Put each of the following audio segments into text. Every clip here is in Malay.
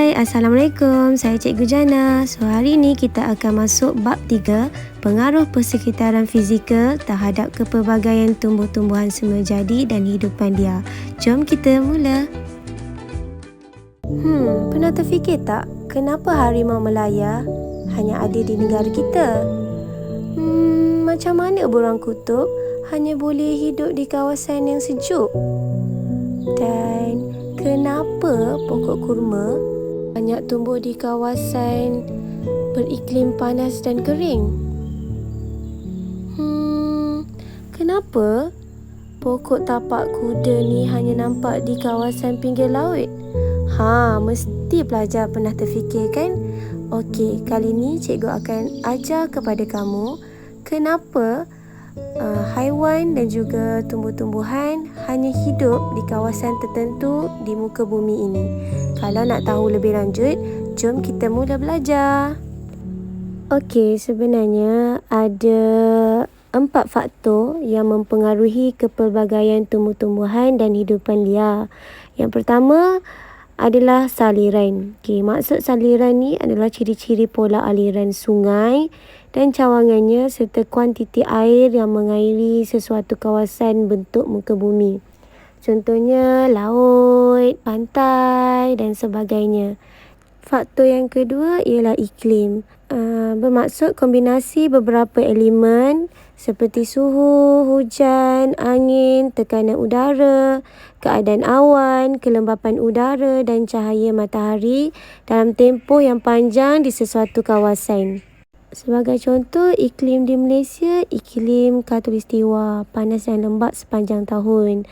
Hai, Assalamualaikum. Saya Cikgu Jana. So, hari ini kita akan masuk bab 3, pengaruh persekitaran fizikal terhadap kepelbagaian tumbuh-tumbuhan semula jadi dan hidupan liar. Jom kita mula. Pernah terfikir tak, kenapa harimau Melaya hanya ada di negara kita? Macam mana burung kutub hanya boleh hidup di kawasan yang sejuk? Dan kenapa pokok kurma banyak tumbuh di kawasan beriklim panas dan kering? Kenapa pokok tapak kuda ni hanya nampak di kawasan pinggir laut? Mesti pelajar pernah terfikir kan? Okey, kali ni cikgu akan ajar kepada kamu kenapa haiwan dan juga tumbuh-tumbuhan hanya hidup di kawasan tertentu di muka bumi ini. Kalau nak tahu lebih lanjut, jom kita mula belajar. Okey, sebenarnya ada 4 faktor yang mempengaruhi kepelbagaian tumbuh-tumbuhan dan hidupan liar. Yang pertama adalah saliran. Maksud saliran ni adalah ciri-ciri pola aliran sungai dan cawangannya serta kuantiti air yang mengairi sesuatu kawasan bentuk muka bumi. Contohnya laut, pantai dan sebagainya. Faktor yang kedua ialah iklim. Bermaksud kombinasi beberapa elemen seperti suhu, hujan, angin, tekanan udara, keadaan awan, kelembapan udara dan cahaya matahari dalam tempoh yang panjang di sesuatu kawasan. Sebagai contoh, iklim di Malaysia, iklim khatulistiwa, panas dan lembap sepanjang tahun.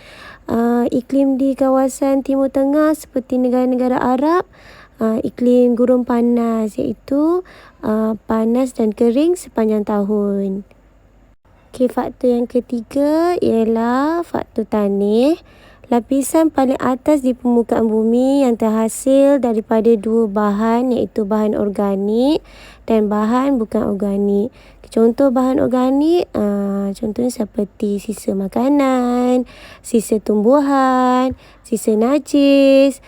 Iklim di kawasan Timur Tengah seperti negara-negara Arab, iklim gurun panas iaitu panas dan kering sepanjang tahun. Faktor yang ketiga ialah faktor tanah. Lapisan paling atas di permukaan bumi yang terhasil daripada dua bahan iaitu bahan organik dan bahan bukan organik. Contoh bahan organik, contohnya seperti sisa makanan, sisa tumbuhan, sisa najis.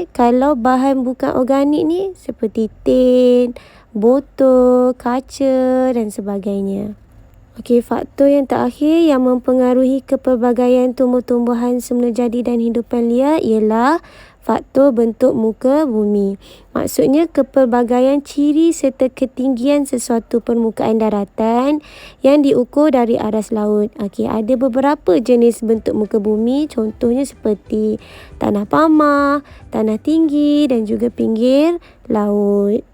Kalau bahan bukan organik ni seperti tin, botol, kaca dan sebagainya. Faktor yang terakhir yang mempengaruhi kepelbagaian tumbuh-tumbuhan semula jadi dan hidupan liar ialah faktor bentuk muka bumi. Maksudnya kepelbagaian ciri serta ketinggian sesuatu permukaan daratan yang diukur dari aras laut. Ada beberapa jenis bentuk muka bumi, contohnya seperti tanah pamah, tanah tinggi dan juga pinggir laut.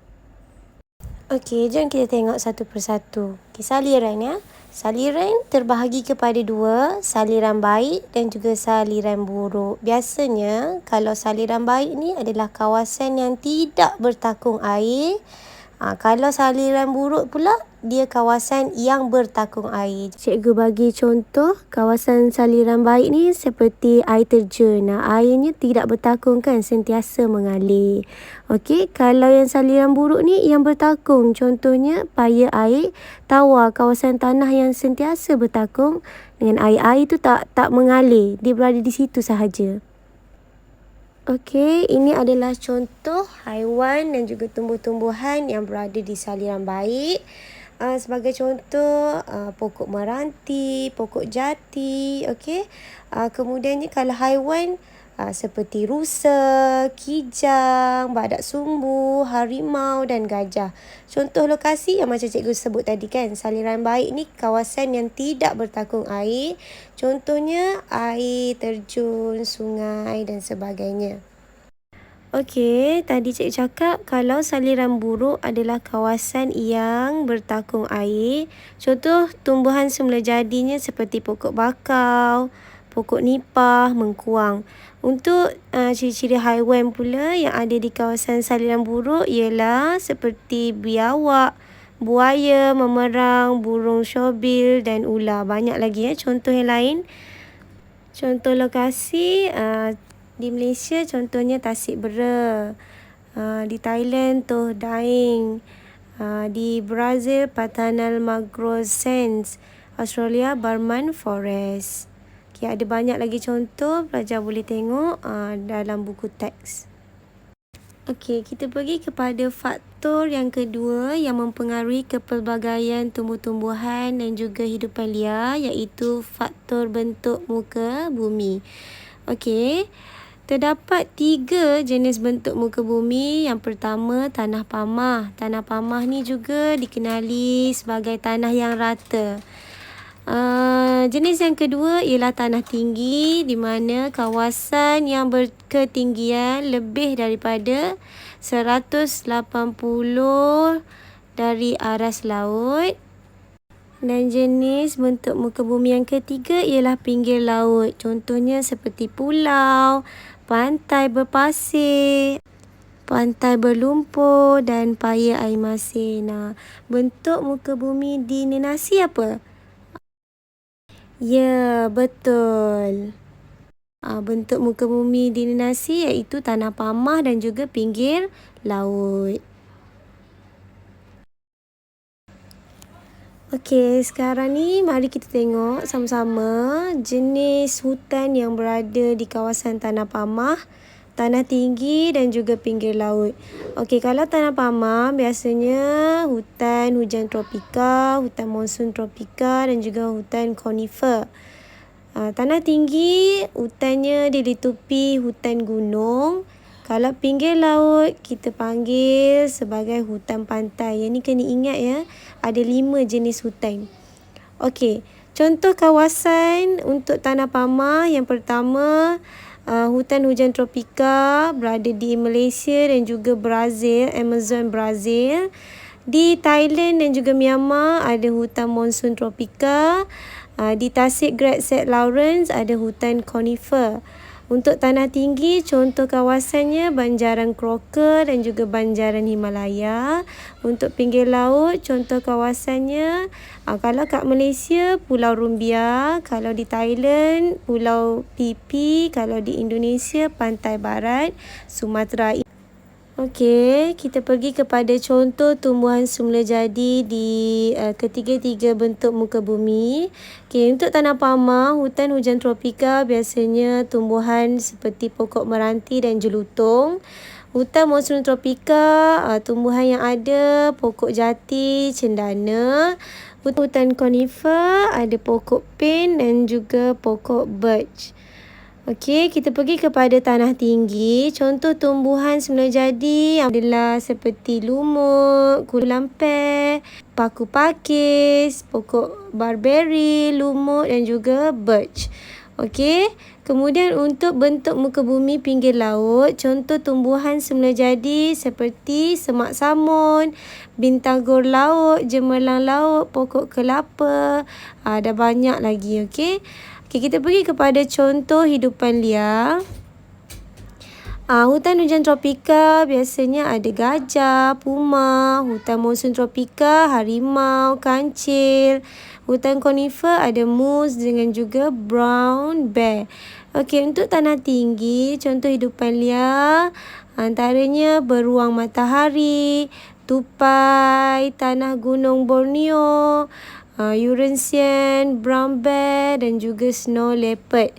Jom kita tengok satu persatu. Saliran ya. Saliran terbahagi kepada dua, saliran baik dan juga saliran buruk. Biasanya kalau saliran baik ni adalah kawasan yang tidak bertakung air. Kalau saliran buruk pula, dia kawasan yang bertakung air. Cikgu bagi contoh, kawasan saliran baik ni seperti air terjun. Airnya tidak bertakung kan, sentiasa mengalir. Kalau yang saliran buruk ni yang bertakung. Contohnya, paya air, tawar, kawasan tanah yang sentiasa bertakung dengan air tu tak mengalir. Dia berada di situ sahaja. Ini adalah contoh haiwan dan juga tumbuh-tumbuhan yang berada di saliran baik. Sebagai contoh, pokok meranti, pokok jati. Kemudiannya kalau haiwan seperti rusa, kijang, badak sumbu, harimau dan gajah. Contoh lokasi yang macam cikgu sebut tadi kan, saliran baik ni kawasan yang tidak bertakung air. Contohnya air terjun, sungai dan sebagainya. Tadi cikgu cakap kalau saliran buruk adalah kawasan yang bertakung air. Contoh tumbuhan semula jadinya seperti pokok bakau, pokok nipah, mengkuang. Untuk ciri-ciri haiwan pula yang ada di kawasan saliran buruk ialah seperti biawak, buaya, memerang, burung syorbil dan ular. Banyak lagi contoh yang lain. Contoh lokasi di Malaysia contohnya Tasik Bera, di Thailand Toh Daing, di Brazil Pantanal Mangrove Sands, Australia Burman Forest. Ada banyak lagi contoh, pelajar boleh tengok dalam buku teks. Okey, kita pergi kepada faktor yang kedua yang mempengaruhi kepelbagaian tumbuh-tumbuhan dan juga hidupan liar, iaitu faktor bentuk muka bumi. Okey, terdapat 3 jenis bentuk muka bumi. Yang pertama, tanah pamah. Tanah pamah ni juga dikenali sebagai tanah yang rata. Jenis yang kedua ialah tanah tinggi, di mana kawasan yang berketinggian lebih daripada 180 dari aras laut. Dan jenis bentuk muka bumi yang ketiga ialah pinggir laut. Contohnya seperti pulau, pantai berpasir, pantai berlumpur dan paya air masin. Bentuk muka bumi di Nenasi apa? Ya, betul. Bentuk muka bumi di Nenasi iaitu tanah pamah dan juga pinggir laut. Okey, sekarang ni mari kita tengok sama-sama jenis hutan yang berada di kawasan tanah pamah, tanah tinggi dan juga pinggir laut. Okey, kalau tanah pamah biasanya hutan hujan tropika, hutan monsun tropika dan juga hutan konifer. Tanah tinggi hutannya dilitupi hutan gunung. Kalau pinggir laut kita panggil sebagai hutan pantai. Yang ni kena ingat ya, ada 5 jenis hutan. Okey, contoh kawasan untuk tanah pamah yang pertama, hutan hujan tropika berada di Malaysia dan juga Brazil, Amazon Brazil. Di Thailand dan juga Myanmar ada hutan monsun tropika. Di Tasik Great St. Lawrence ada hutan konifer. Untuk tanah tinggi, contoh kawasannya Banjaran Crocker dan juga Banjaran Himalaya. Untuk pinggir laut, contoh kawasannya, kalau kat Malaysia, Pulau Rumbia. Kalau di Thailand, Pulau Phi Phi. Kalau di Indonesia, Pantai Barat, Sumatera. Okey, kita pergi kepada contoh tumbuhan semula jadi di ketiga-tiga bentuk muka bumi. Okey, untuk tanah pamah, hutan hujan tropika biasanya tumbuhan seperti pokok meranti dan jelutung. Hutan monsun tropika, tumbuhan yang ada pokok jati, cendana. Hutan konifer ada pokok pine dan juga pokok birch. Okey, kita pergi kepada tanah tinggi. Contoh tumbuhan semula jadi adalah seperti lumut, kudu lampir, paku pakis, pokok barberry, lumut dan juga birch. Okey, kemudian untuk bentuk muka bumi pinggir laut, contoh tumbuhan semula jadi seperti semak samun, bintang gor laut, jemerlang laut, pokok kelapa. Ada banyak lagi, okey. Okay, kita pergi kepada contoh hidupan liar. Hutan hujan tropika biasanya ada gajah, puma. Hutan monsun tropika, harimau, kancil. Hutan konifer ada moose dengan juga brown bear. Okey, untuk tanah tinggi, contoh hidupan liar antaranya beruang matahari, tupai, tanah gunung Borneo, Eurasian brown bear dan juga snow leopard.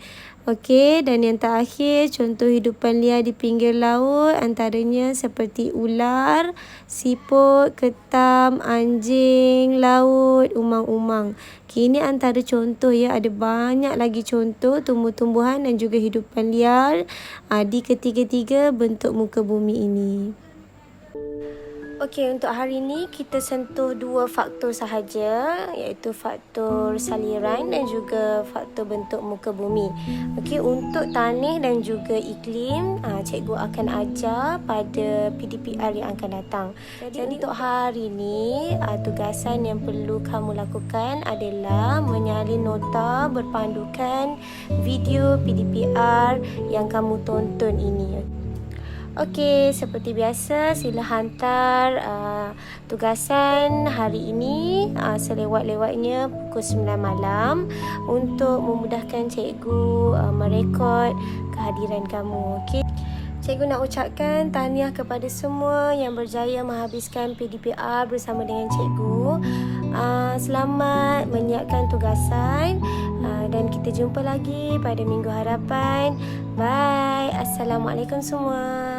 Okey, dan yang terakhir contoh hidupan liar di pinggir laut antaranya seperti ular, siput, ketam, anjing laut, umang-umang. Okay, ini antara contoh ya, ada banyak lagi contoh tumbuh-tumbuhan dan juga hidupan liar di ketiga-tiga bentuk muka bumi ini. Okey, untuk hari ini kita sentuh 2 faktor sahaja, iaitu faktor saliran dan juga faktor bentuk muka bumi. Okey, untuk tanah dan juga iklim, cikgu akan ajar pada PDPR yang akan datang. Jadi untuk hari ini, tugasan yang perlu kamu lakukan adalah menyalin nota berpandukan video PDPR yang kamu tonton ini. Okey, seperti biasa sila hantar tugasan hari ini selewat-lewatnya pukul 9 malam untuk memudahkan cikgu merekod kehadiran kamu. Okey. Cikgu nak ucapkan tahniah kepada semua yang berjaya menghabiskan PDPR bersama dengan cikgu. Selamat menyiapkan tugasan dan kita jumpa lagi pada minggu hadapan. Bye. Assalamualaikum semua.